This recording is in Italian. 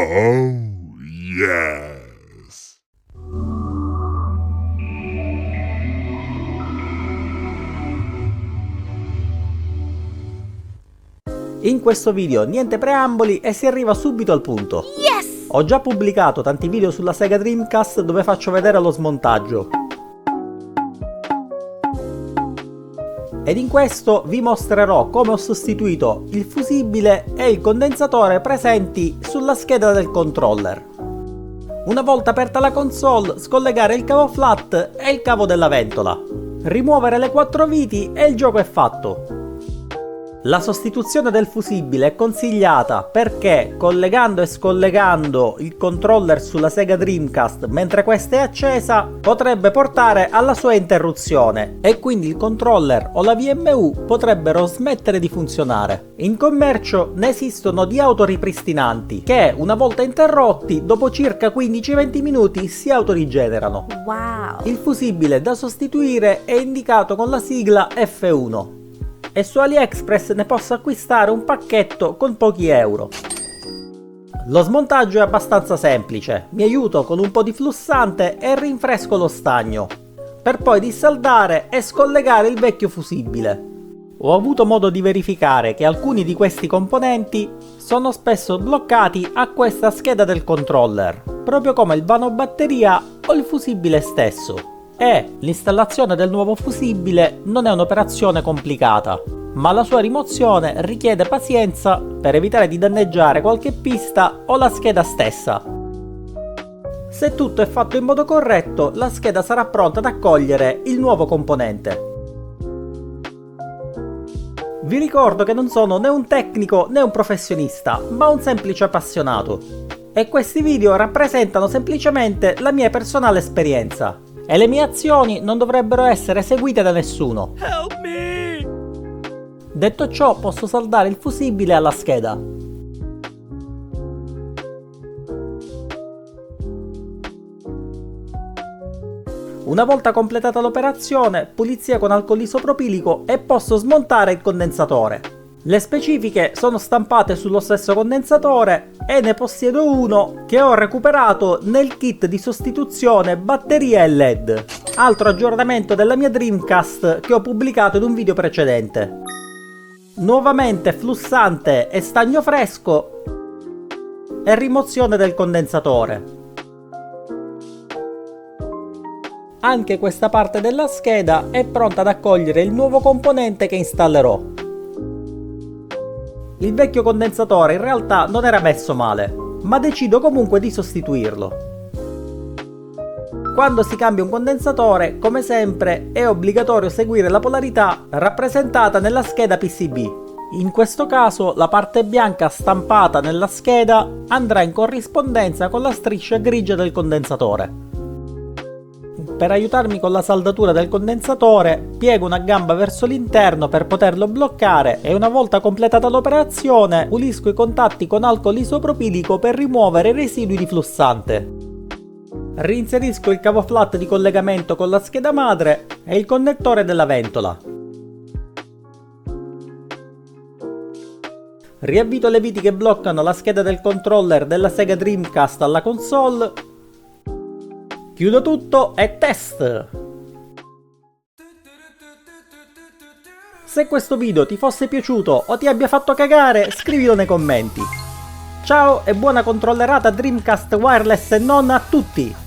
Oh, yes! In questo video niente preamboli e si arriva subito al punto. Yes! Ho già pubblicato tanti video sulla Sega Dreamcast dove faccio vedere lo smontaggio. Ed in questo vi mostrerò come ho sostituito il fusibile e il condensatore presenti sulla scheda del controller. Una volta aperta la console, scollegare il cavo flat e il cavo della ventola. Rimuovere le 4 viti e il gioco è fatto. La sostituzione del fusibile è consigliata perché collegando e scollegando il controller sulla Sega Dreamcast mentre questa è accesa potrebbe portare alla sua interruzione e quindi il controller o la VMU potrebbero smettere di funzionare. In commercio ne esistono di autoripristinanti che una volta interrotti dopo circa 15-20 minuti si autorigenerano. Wow! Il fusibile da sostituire è indicato con la sigla F1. E su AliExpress ne posso acquistare un pacchetto con pochi euro. Lo smontaggio è abbastanza semplice, mi aiuto con un po' di flussante e rinfresco lo stagno, per poi dissaldare e scollegare il vecchio fusibile. Ho avuto modo di verificare che alcuni di questi componenti sono spesso bloccati a questa scheda del controller, proprio come il vano batteria o il fusibile stesso. E l'installazione del nuovo fusibile non è un'operazione complicata, ma la sua rimozione richiede pazienza per evitare di danneggiare qualche pista o la scheda stessa. Se tutto è fatto in modo corretto, la scheda sarà pronta ad accogliere il nuovo componente. Vi ricordo che non sono né un tecnico né un professionista, ma un semplice appassionato. E questi video rappresentano semplicemente la mia personale esperienza. E le mie azioni non dovrebbero essere seguite da nessuno. Help me! Detto ciò, posso saldare il fusibile alla scheda. Una volta completata l'operazione, pulizia con alcol isopropilico e posso smontare il condensatore. Le specifiche sono stampate sullo stesso condensatore e ne possiedo uno che ho recuperato nel kit di sostituzione batteria e LED. Altro aggiornamento della mia Dreamcast che ho pubblicato in un video precedente. Nuovamente flussante e stagno fresco e rimozione del condensatore. Anche questa parte della scheda è pronta ad accogliere il nuovo componente che installerò. Il vecchio condensatore in realtà non era messo male, ma decido comunque di sostituirlo. Quando si cambia un condensatore, come sempre, è obbligatorio seguire la polarità rappresentata nella scheda PCB. In questo caso la parte bianca stampata nella scheda andrà in corrispondenza con la striscia grigia del condensatore. Per aiutarmi con la saldatura del condensatore, piego una gamba verso l'interno per poterlo bloccare e una volta completata l'operazione, pulisco i contatti con alcol isopropilico per rimuovere i residui di flussante. Reinserisco il cavo flat di collegamento con la scheda madre e il connettore della ventola. Riavvito le viti che bloccano la scheda del controller della Sega Dreamcast alla console. Chiudo tutto e test! Se questo video ti fosse piaciuto o ti abbia fatto cagare, scrivilo nei commenti. Ciao e buona controllerata Dreamcast wireless e non a tutti!